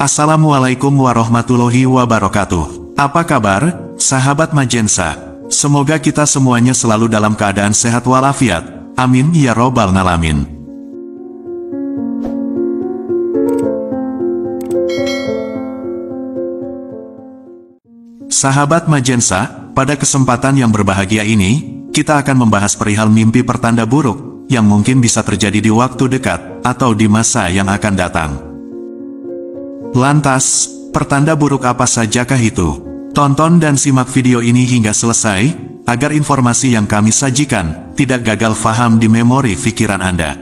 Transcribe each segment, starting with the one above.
Assalamualaikum warahmatullahi wabarakatuh. Apa kabar, sahabat Majensa? Semoga kita semuanya selalu dalam keadaan sehat walafiat. Amin ya robbal ngalamin. Sahabat Majensa, pada kesempatan yang berbahagia ini, kita akan membahas perihal mimpi pertanda buruk, yang mungkin bisa terjadi di waktu dekat, atau di masa yang akan datang. Lantas, pertanda buruk apa sajakah itu? Tonton dan simak video ini hingga selesai, agar informasi yang kami sajikan, tidak gagal faham di memori pikiran Anda.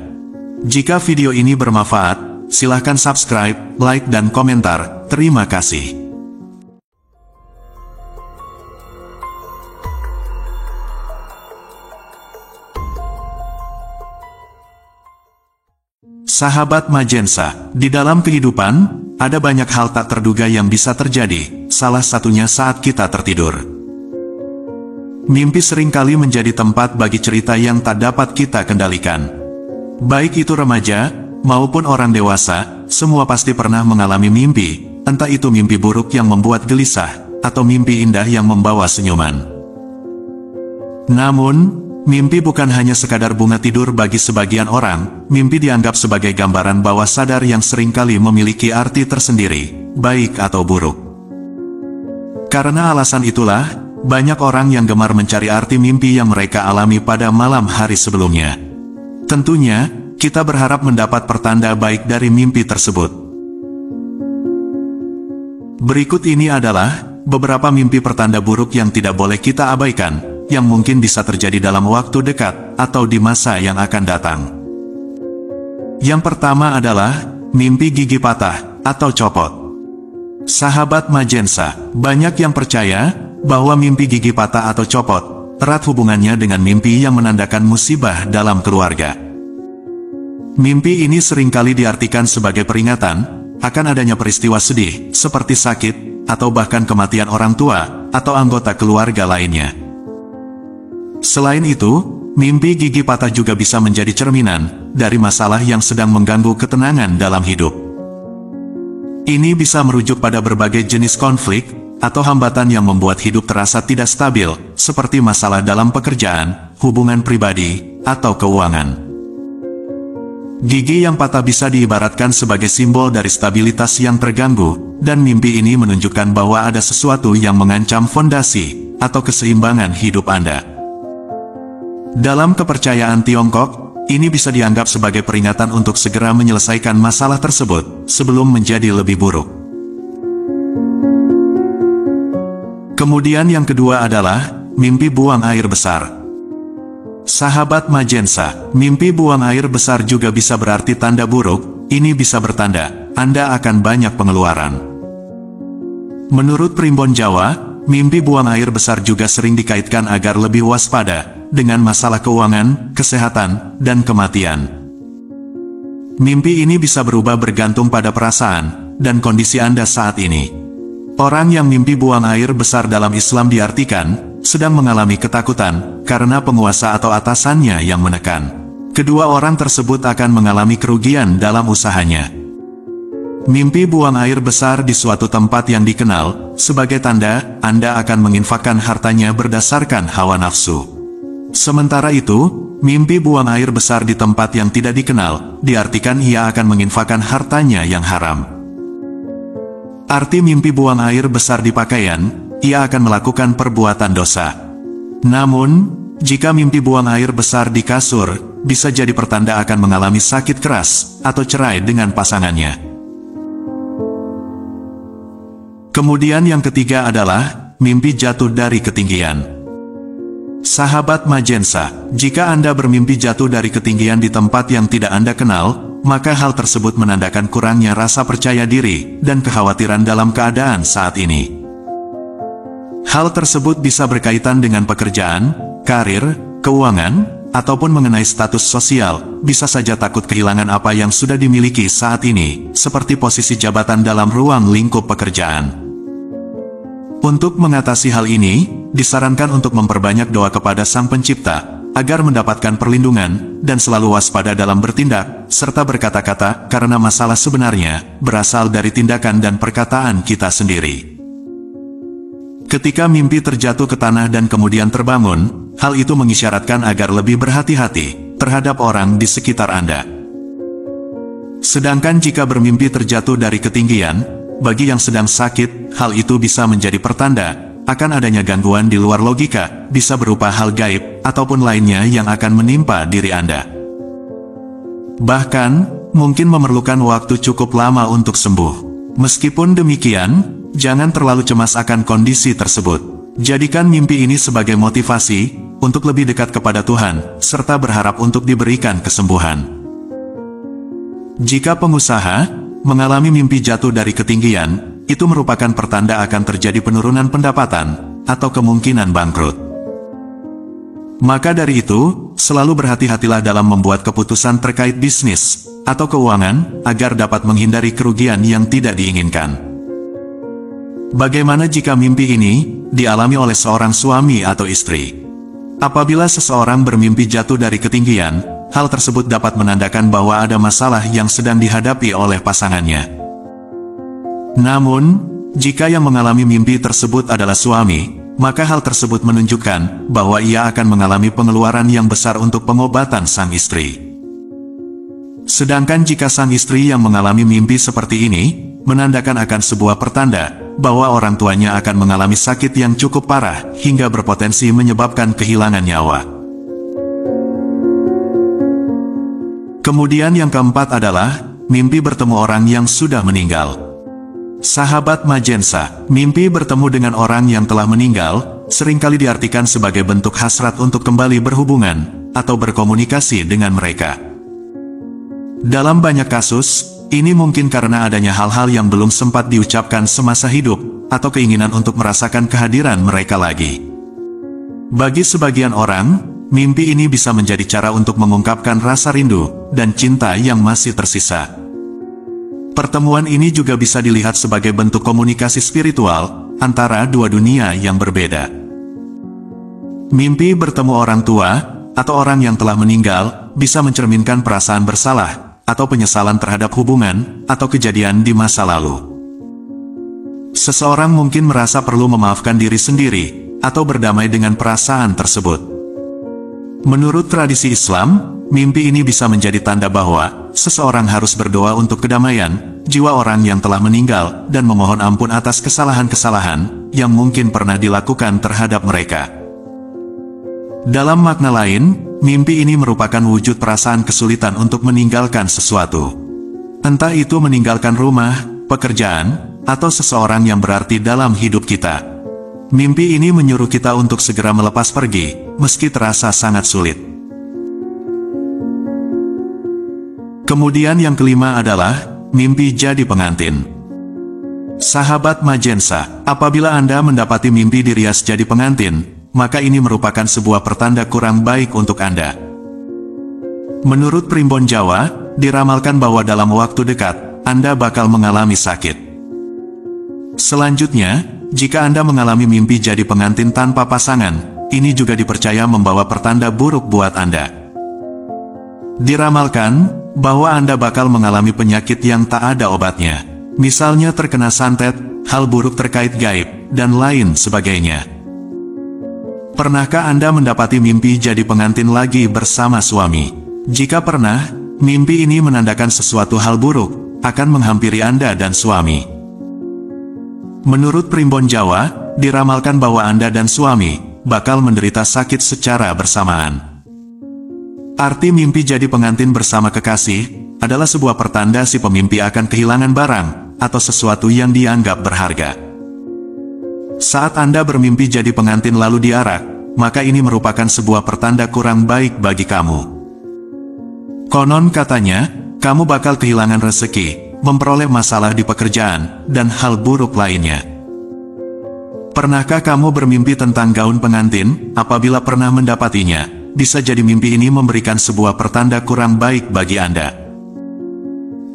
Jika video ini bermanfaat, silahkan subscribe, like dan komentar. Terima kasih. Sahabat Majensa, di dalam kehidupan, ada banyak hal tak terduga yang bisa terjadi, salah satunya saat kita tertidur. Mimpi seringkali menjadi tempat bagi cerita yang tak dapat kita kendalikan. Baik itu remaja, maupun orang dewasa, semua pasti pernah mengalami mimpi, entah itu mimpi buruk yang membuat gelisah, atau mimpi indah yang membawa senyuman. Namun, mimpi bukan hanya sekadar bunga tidur bagi sebagian orang, mimpi dianggap sebagai gambaran bawah sadar yang seringkali memiliki arti tersendiri, baik atau buruk. Karena alasan itulah, banyak orang yang gemar mencari arti mimpi yang mereka alami pada malam hari sebelumnya. Tentunya, kita berharap mendapat pertanda baik dari mimpi tersebut. Berikut ini adalah beberapa mimpi pertanda buruk yang tidak boleh kita abaikan, yang mungkin bisa terjadi dalam waktu dekat, atau di masa yang akan datang. Yang pertama adalah, mimpi gigi patah, atau copot. Sahabat Majensa, banyak yang percaya, bahwa mimpi gigi patah atau copot, erat hubungannya dengan mimpi yang menandakan musibah dalam keluarga. Mimpi ini seringkali diartikan sebagai peringatan, akan adanya peristiwa sedih, seperti sakit, atau bahkan kematian orang tua, atau anggota keluarga lainnya. Selain itu, mimpi gigi patah juga bisa menjadi cerminan dari masalah yang sedang mengganggu ketenangan dalam hidup. Ini bisa merujuk pada berbagai jenis konflik atau hambatan yang membuat hidup terasa tidak stabil, seperti masalah dalam pekerjaan, hubungan pribadi, atau keuangan. Gigi yang patah bisa diibaratkan sebagai simbol dari stabilitas yang terganggu, dan mimpi ini menunjukkan bahwa ada sesuatu yang mengancam fondasi atau keseimbangan hidup Anda. Dalam kepercayaan Tiongkok, ini bisa dianggap sebagai peringatan untuk segera menyelesaikan masalah tersebut, sebelum menjadi lebih buruk. Kemudian yang kedua adalah, mimpi buang air besar. Sahabat Majensa, mimpi buang air besar juga bisa berarti tanda buruk, ini bisa bertanda, Anda akan banyak pengeluaran. Menurut Primbon Jawa, mimpi buang air besar juga sering dikaitkan agar lebih waspada, dengan masalah keuangan, kesehatan, dan kematian. Mimpi ini bisa berubah bergantung pada perasaan, dan kondisi Anda saat ini. Orang yang mimpi buang air besar dalam Islam diartikan, sedang mengalami ketakutan, karena penguasa atau atasannya yang menekan. Kedua orang tersebut akan mengalami kerugian dalam usahanya. Mimpi buang air besar di suatu tempat yang dikenal, sebagai tanda, Anda akan menginfakkan hartanya berdasarkan hawa nafsu. Sementara itu, mimpi buang air besar di tempat yang tidak dikenal, diartikan ia akan menginfakkan hartanya yang haram. Arti mimpi buang air besar di pakaian, ia akan melakukan perbuatan dosa. Namun, jika mimpi buang air besar di kasur, bisa jadi pertanda akan mengalami sakit keras, atau cerai dengan pasangannya. Kemudian yang ketiga adalah, mimpi jatuh dari ketinggian. Sahabat Majensa, jika Anda bermimpi jatuh dari ketinggian di tempat yang tidak Anda kenal, maka hal tersebut menandakan kurangnya rasa percaya diri, dan kekhawatiran dalam keadaan saat ini. Hal tersebut bisa berkaitan dengan pekerjaan, karir, keuangan, ataupun mengenai status sosial, bisa saja takut kehilangan apa yang sudah dimiliki saat ini, seperti posisi jabatan dalam ruang lingkup pekerjaan. Untuk mengatasi hal ini, disarankan untuk memperbanyak doa kepada Sang Pencipta, agar mendapatkan perlindungan, dan selalu waspada dalam bertindak, serta berkata-kata, karena masalah sebenarnya berasal dari tindakan dan perkataan kita sendiri. Ketika mimpi terjatuh ke tanah dan kemudian terbangun, hal itu mengisyaratkan agar lebih berhati-hati terhadap orang di sekitar Anda. Sedangkan jika bermimpi terjatuh dari ketinggian, bagi yang sedang sakit, hal itu bisa menjadi pertanda akan adanya gangguan di luar logika, bisa berupa hal gaib ataupun lainnya yang akan menimpa diri Anda. Bahkan, mungkin memerlukan waktu cukup lama untuk sembuh. Meskipun demikian, jangan terlalu cemas akan kondisi tersebut. Jadikan mimpi ini sebagai motivasi untuk lebih dekat kepada Tuhan, serta berharap untuk diberikan kesembuhan. Jika pengusaha mengalami mimpi jatuh dari ketinggian, itu merupakan pertanda akan terjadi penurunan pendapatan atau kemungkinan bangkrut. Maka dari itu, selalu berhati-hatilah dalam membuat keputusan terkait bisnis atau keuangan, agar dapat menghindari kerugian yang tidak diinginkan. Bagaimana jika mimpi ini dialami oleh seorang suami atau istri? Apabila seseorang bermimpi jatuh dari ketinggian, hal tersebut dapat menandakan bahwa ada masalah yang sedang dihadapi oleh pasangannya. Namun, jika yang mengalami mimpi tersebut adalah suami, maka hal tersebut menunjukkan bahwa ia akan mengalami pengeluaran yang besar untuk pengobatan sang istri. Sedangkan jika sang istri yang mengalami mimpi seperti ini, menandakan akan sebuah pertanda bahwa orang tuanya akan mengalami sakit yang cukup parah hingga berpotensi menyebabkan kehilangan nyawa. Kemudian yang keempat adalah mimpi bertemu orang yang sudah meninggal. Sahabat Majensa, mimpi bertemu dengan orang yang telah meninggal seringkali diartikan sebagai bentuk hasrat untuk kembali berhubungan atau berkomunikasi dengan mereka. Dalam banyak kasus, ini mungkin karena adanya hal-hal yang belum sempat diucapkan semasa hidup atau keinginan untuk merasakan kehadiran mereka lagi. Bagi sebagian orang, mimpi ini bisa menjadi cara untuk mengungkapkan rasa rindu dan cinta yang masih tersisa. Pertemuan ini juga bisa dilihat sebagai bentuk komunikasi spiritual antara dua dunia yang berbeda. Mimpi bertemu orang tua atau orang yang telah meninggal bisa mencerminkan perasaan bersalah atau penyesalan terhadap hubungan atau kejadian di masa lalu. Seseorang mungkin merasa perlu memaafkan diri sendiri atau berdamai dengan perasaan tersebut. Menurut tradisi Islam, mimpi ini bisa menjadi tanda bahwa seseorang harus berdoa untuk kedamaian jiwa orang yang telah meninggal dan memohon ampun atas kesalahan-kesalahan yang mungkin pernah dilakukan terhadap mereka. Dalam makna lain, mimpi ini merupakan wujud perasaan kesulitan untuk meninggalkan sesuatu. Entah itu meninggalkan rumah, pekerjaan, atau seseorang yang berarti dalam hidup kita. Mimpi ini menyuruh kita untuk segera melepas pergi, meski terasa sangat sulit. Kemudian yang kelima adalah mimpi jadi pengantin. Sahabat Majensa, apabila Anda mendapati mimpi dirias jadi pengantin, maka ini merupakan sebuah pertanda kurang baik untuk Anda. Menurut Primbon Jawa, diramalkan bahwa dalam waktu dekat, Anda bakal mengalami sakit. Selanjutnya, jika Anda mengalami mimpi jadi pengantin tanpa pasangan, ini juga dipercaya membawa pertanda buruk buat Anda. Diramalkan bahwa Anda bakal mengalami penyakit yang tak ada obatnya. Misalnya terkena santet, hal buruk terkait gaib, dan lain sebagainya. Pernahkah Anda mendapati mimpi jadi pengantin lagi bersama suami? Jika pernah, mimpi ini menandakan sesuatu hal buruk akan menghampiri Anda dan suami. Menurut Primbon Jawa, diramalkan bahwa Anda dan suami bakal menderita sakit secara bersamaan. Arti mimpi jadi pengantin bersama kekasih adalah sebuah pertanda si pemimpi akan kehilangan barang atau sesuatu yang dianggap berharga. Saat Anda bermimpi jadi pengantin lalu diarak, maka ini merupakan sebuah pertanda kurang baik bagi kamu. Konon katanya, kamu bakal kehilangan rezeki, memperoleh masalah di pekerjaan, dan hal buruk lainnya. Pernahkah kamu bermimpi tentang gaun pengantin? Apabila pernah mendapatinya, bisa jadi mimpi ini memberikan sebuah pertanda kurang baik bagi Anda.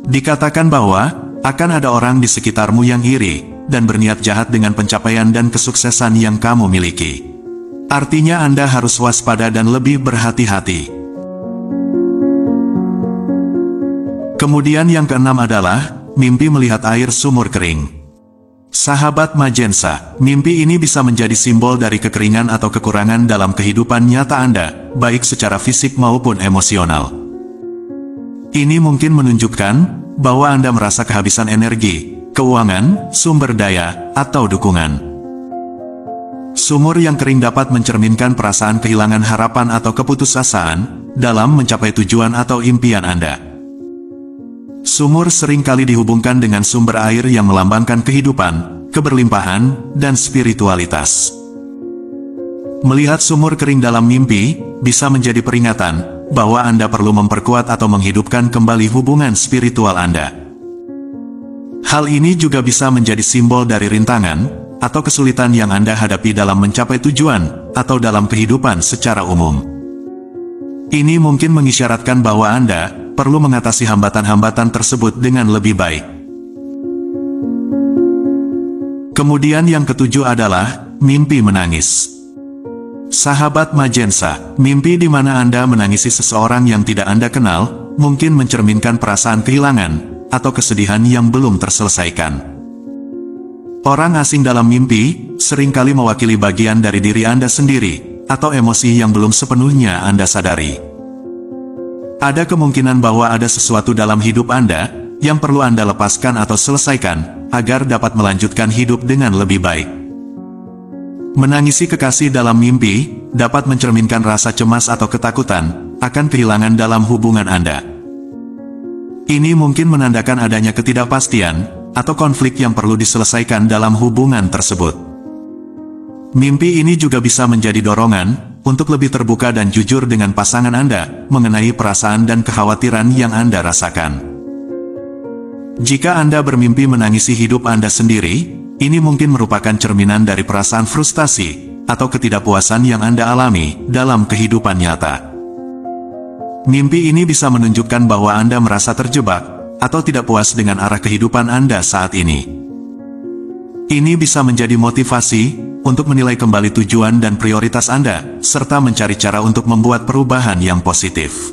Dikatakan bahwa akan ada orang di sekitarmu yang iri dan berniat jahat dengan pencapaian dan kesuksesan yang kamu miliki. Artinya Anda harus waspada dan lebih berhati-hati. Kemudian yang keenam adalah, mimpi melihat air sumur kering. Sahabat Majensa, mimpi ini bisa menjadi simbol dari kekeringan atau kekurangan dalam kehidupan nyata Anda, baik secara fisik maupun emosional. Ini mungkin menunjukkan bahwa Anda merasa kehabisan energi, keuangan, sumber daya, atau dukungan. Sumur yang kering dapat mencerminkan perasaan kehilangan harapan atau keputusasaan dalam mencapai tujuan atau impian Anda. Sumur seringkali dihubungkan dengan sumber air yang melambangkan kehidupan, keberlimpahan, dan spiritualitas. Melihat sumur kering dalam mimpi bisa menjadi peringatan bahwa Anda perlu memperkuat atau menghidupkan kembali hubungan spiritual Anda. Hal ini juga bisa menjadi simbol dari rintangan atau kesulitan yang Anda hadapi dalam mencapai tujuan atau dalam kehidupan secara umum. Ini mungkin mengisyaratkan bahwa Anda perlu mengatasi hambatan-hambatan tersebut dengan lebih baik. Kemudian yang ketujuh adalah, mimpi menangis. Sahabat Majensa, mimpi di mana Anda menangisi seseorang yang tidak Anda kenal, mungkin mencerminkan perasaan kehilangan, atau kesedihan yang belum terselesaikan. Orang asing dalam mimpi, seringkali mewakili bagian dari diri Anda sendiri, atau emosi yang belum sepenuhnya Anda sadari. Ada kemungkinan bahwa ada sesuatu dalam hidup Anda yang perlu Anda lepaskan atau selesaikan agar dapat melanjutkan hidup dengan lebih baik. Menangisi kekasih dalam mimpi dapat mencerminkan rasa cemas atau ketakutan akan kehilangan dalam hubungan Anda. Ini mungkin menandakan adanya ketidakpastian atau konflik yang perlu diselesaikan dalam hubungan tersebut. Mimpi ini juga bisa menjadi dorongan untuk lebih terbuka dan jujur dengan pasangan Anda mengenai perasaan dan kekhawatiran yang Anda rasakan. Jika Anda bermimpi menangisi hidup Anda sendiri, ini mungkin merupakan cerminan dari perasaan frustasi atau ketidakpuasan yang Anda alami dalam kehidupan nyata. Mimpi ini bisa menunjukkan bahwa Anda merasa terjebak atau tidak puas dengan arah kehidupan Anda saat ini. Ini bisa menjadi motivasi untuk menilai kembali tujuan dan prioritas Anda, serta mencari cara untuk membuat perubahan yang positif.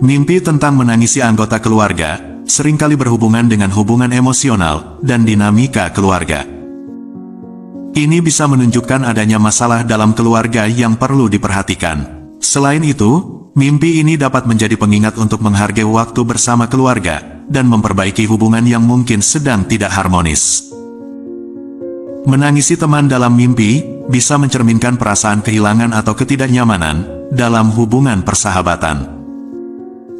Mimpi tentang menangisi anggota keluarga seringkali berhubungan dengan hubungan emosional dan dinamika keluarga. Ini bisa menunjukkan adanya masalah dalam keluarga yang perlu diperhatikan. Selain itu, mimpi ini dapat menjadi pengingat untuk menghargai waktu bersama keluarga dan memperbaiki hubungan yang mungkin sedang tidak harmonis. Menangisi teman dalam mimpi bisa mencerminkan perasaan kehilangan atau ketidaknyamanan dalam hubungan persahabatan.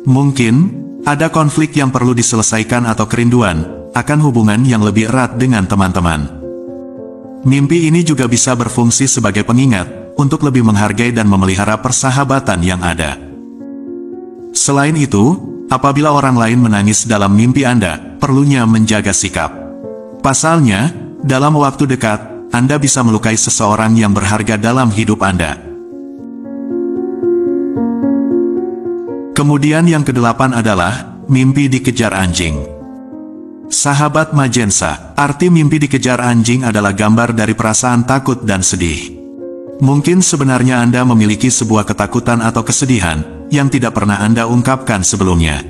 Mungkin ada konflik yang perlu diselesaikan atau kerinduan akan hubungan yang lebih erat dengan teman-teman. Mimpi ini juga bisa berfungsi sebagai pengingat untuk lebih menghargai dan memelihara persahabatan yang ada. Selain itu, apabila orang lain menangis dalam mimpi Anda, perlunya menjaga sikap. Pasalnya, dalam waktu dekat, Anda bisa melukai seseorang yang berharga dalam hidup Anda. Kemudian yang kedelapan adalah, mimpi dikejar anjing. Sahabat Majensa, arti mimpi dikejar anjing adalah gambar dari perasaan takut dan sedih. Mungkin sebenarnya Anda memiliki sebuah ketakutan atau kesedihan yang tidak pernah Anda ungkapkan sebelumnya.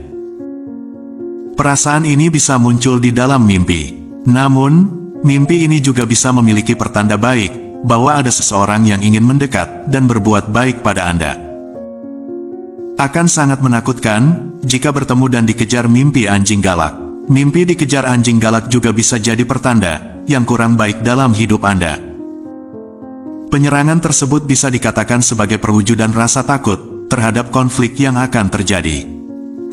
Perasaan ini bisa muncul di dalam mimpi. Namun, mimpi ini juga bisa memiliki pertanda baik, bahwa ada seseorang yang ingin mendekat dan berbuat baik pada Anda. Akan sangat menakutkan, jika bertemu dan dikejar mimpi anjing galak. Mimpi dikejar anjing galak juga bisa jadi pertanda, yang kurang baik dalam hidup Anda. Penyerangan tersebut bisa dikatakan sebagai perwujudan rasa takut, terhadap konflik yang akan terjadi.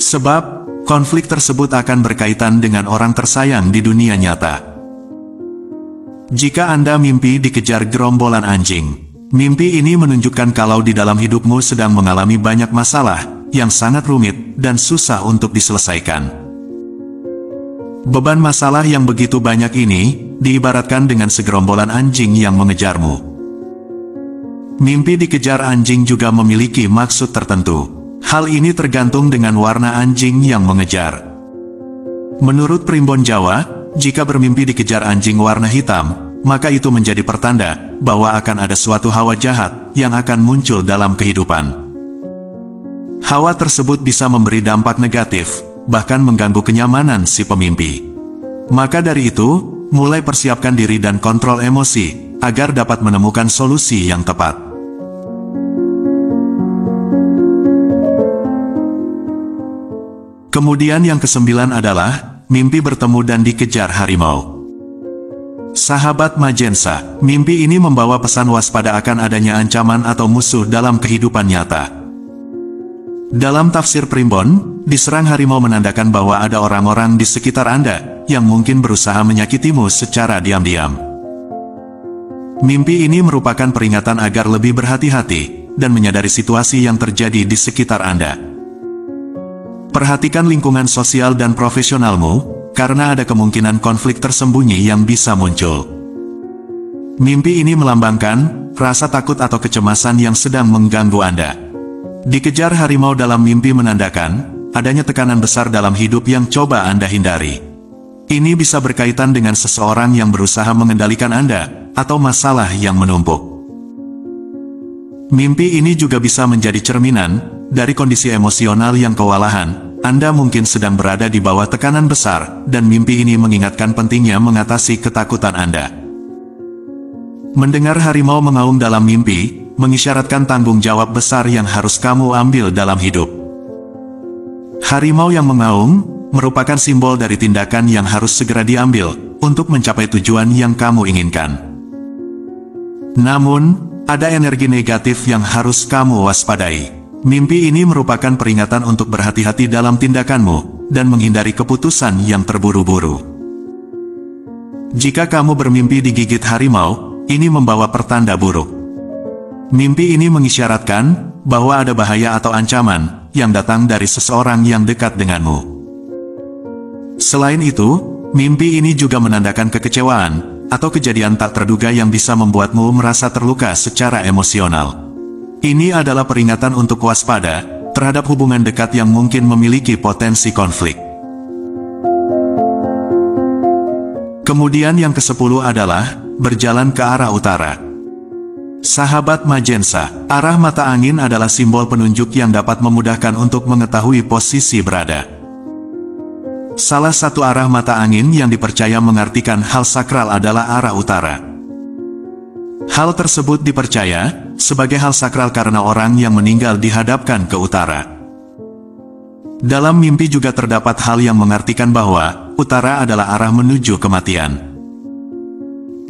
Sebab, konflik tersebut akan berkaitan dengan orang tersayang di dunia nyata. Jika Anda mimpi dikejar gerombolan anjing, mimpi ini menunjukkan kalau di dalam hidupmu sedang mengalami banyak masalah, yang sangat rumit dan susah untuk diselesaikan. Beban masalah yang begitu banyak ini, diibaratkan dengan segerombolan anjing yang mengejarmu. Mimpi dikejar anjing juga memiliki maksud tertentu. Hal ini tergantung dengan warna anjing yang mengejar. Menurut Primbon Jawa, jika bermimpi dikejar anjing warna hitam, maka itu menjadi pertanda bahwa akan ada suatu hawa jahat yang akan muncul dalam kehidupan. Hawa tersebut bisa memberi dampak negatif, bahkan mengganggu kenyamanan si pemimpi. Maka dari itu, mulai persiapkan diri dan kontrol emosi, agar dapat menemukan solusi yang tepat. Kemudian yang kesembilan adalah, mimpi bertemu dan dikejar harimau. Sahabat Majensa, mimpi ini membawa pesan waspada akan adanya ancaman atau musuh dalam kehidupan nyata. Dalam tafsir primbon, diserang harimau menandakan bahwa ada orang-orang di sekitar Anda, yang mungkin berusaha menyakitimu secara diam-diam. Mimpi ini merupakan peringatan agar lebih berhati-hati, dan menyadari situasi yang terjadi di sekitar Anda. Perhatikan lingkungan sosial dan profesionalmu, karena ada kemungkinan konflik tersembunyi yang bisa muncul. Mimpi ini melambangkan rasa takut atau kecemasan yang sedang mengganggu Anda. Dikejar harimau dalam mimpi menandakan adanya tekanan besar dalam hidup yang coba Anda hindari. Ini bisa berkaitan dengan seseorang yang berusaha mengendalikan Anda, atau masalah yang menumpuk. Mimpi ini juga bisa menjadi cerminan dari kondisi emosional yang kewalahan. Anda mungkin sedang berada di bawah tekanan besar, dan mimpi ini mengingatkan pentingnya mengatasi ketakutan Anda. Mendengar harimau mengaum dalam mimpi, mengisyaratkan tanggung jawab besar yang harus kamu ambil dalam hidup. Harimau yang mengaum merupakan simbol dari tindakan yang harus segera diambil untuk mencapai tujuan yang kamu inginkan. Namun, ada energi negatif yang harus kamu waspadai. Mimpi ini merupakan peringatan untuk berhati-hati dalam tindakanmu, dan menghindari keputusan yang terburu-buru. Jika kamu bermimpi digigit harimau, ini membawa pertanda buruk. Mimpi ini mengisyaratkan bahwa ada bahaya atau ancaman yang datang dari seseorang yang dekat denganmu. Selain itu, mimpi ini juga menandakan kekecewaan, atau kejadian tak terduga yang bisa membuatmu merasa terluka secara emosional. Ini adalah peringatan untuk waspada terhadap hubungan dekat yang mungkin memiliki potensi konflik. Kemudian yang ke-10 adalah, berjalan ke arah utara. Sahabat Majensa, arah mata angin adalah simbol penunjuk yang dapat memudahkan untuk mengetahui posisi berada. Salah satu arah mata angin yang dipercaya mengartikan hal sakral adalah arah utara. Hal tersebut dipercaya sebagai hal sakral karena orang yang meninggal dihadapkan ke utara. Dalam mimpi juga terdapat hal yang mengartikan bahwa utara adalah arah menuju kematian.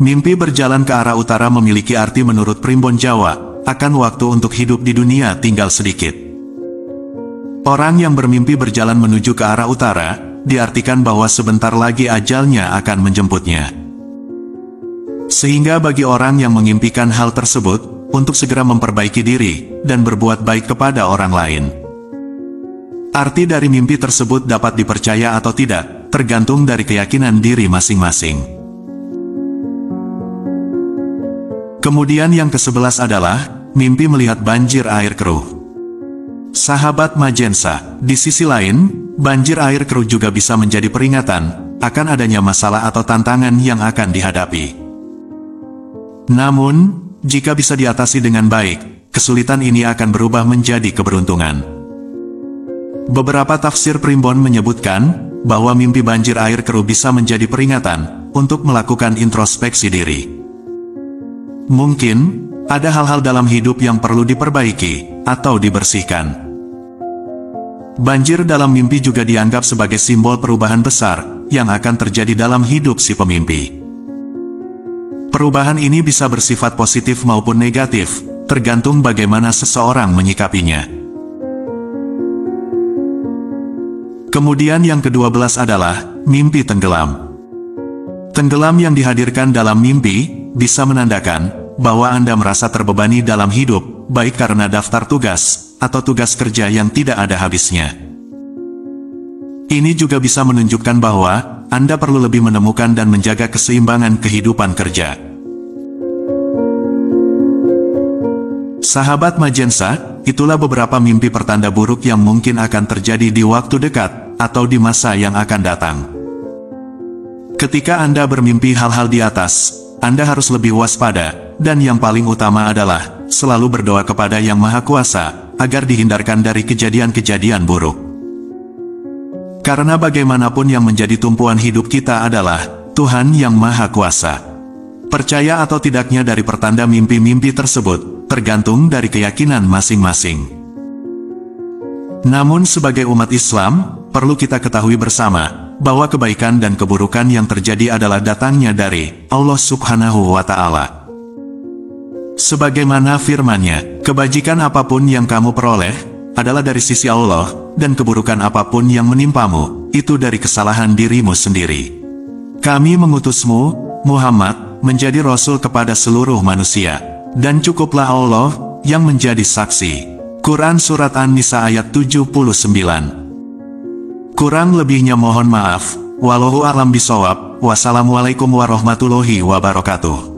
Mimpi berjalan ke arah utara memiliki arti menurut primbon Jawa, akan waktu untuk hidup di dunia tinggal sedikit. Orang yang bermimpi berjalan menuju ke arah utara, diartikan bahwa sebentar lagi ajalnya akan menjemputnya. Sehingga bagi orang yang mengimpikan hal tersebut, untuk segera memperbaiki diri, dan berbuat baik kepada orang lain. Arti dari mimpi tersebut dapat dipercaya atau tidak, tergantung dari keyakinan diri masing-masing. Kemudian yang ke-11 adalah, mimpi melihat banjir air keruh. Sahabat Majensa, di sisi lain, banjir air keruh juga bisa menjadi peringatan akan adanya masalah atau tantangan yang akan dihadapi. Namun, jika bisa diatasi dengan baik, kesulitan ini akan berubah menjadi keberuntungan. Beberapa tafsir primbon menyebutkan bahwa mimpi banjir air keruh bisa menjadi peringatan untuk melakukan introspeksi diri. Mungkin, ada hal-hal dalam hidup yang perlu diperbaiki atau dibersihkan. Banjir dalam mimpi juga dianggap sebagai simbol perubahan besar yang akan terjadi dalam hidup si pemimpi. Perubahan ini bisa bersifat positif maupun negatif, tergantung bagaimana seseorang menyikapinya. Kemudian yang ke-12 adalah, mimpi tenggelam. Tenggelam yang dihadirkan dalam mimpi, bisa menandakan bahwa Anda merasa terbebani dalam hidup, baik karena daftar tugas, atau tugas kerja yang tidak ada habisnya. Ini juga bisa menunjukkan bahwa Anda perlu lebih menemukan dan menjaga keseimbangan kehidupan kerja. Sahabat Majensa, itulah beberapa mimpi pertanda buruk yang mungkin akan terjadi di waktu dekat, atau di masa yang akan datang. Ketika Anda bermimpi hal-hal di atas, Anda harus lebih waspada, dan yang paling utama adalah, selalu berdoa kepada Yang Maha Kuasa, agar dihindarkan dari kejadian-kejadian buruk. Karena bagaimanapun yang menjadi tumpuan hidup kita adalah Tuhan yang Maha Kuasa. Percaya atau tidaknya dari pertanda mimpi-mimpi tersebut, tergantung dari keyakinan masing-masing. Namun sebagai umat Islam, perlu kita ketahui bersama, bahwa kebaikan dan keburukan yang terjadi adalah datangnya dari Allah Subhanahu wa Ta'ala. Sebagaimana firman-Nya, kebajikan apapun yang kamu peroleh, adalah dari sisi Allah, dan keburukan apapun yang menimpamu, itu dari kesalahan dirimu sendiri. Kami mengutusmu, Muhammad, menjadi Rasul kepada seluruh manusia, dan cukuplah Allah, yang menjadi saksi. Quran Surat An-Nisa ayat 79. Kurang lebihnya mohon maaf. Wallahu a'lam bishawab. Wassalamualaikum warahmatullahi wabarakatuh.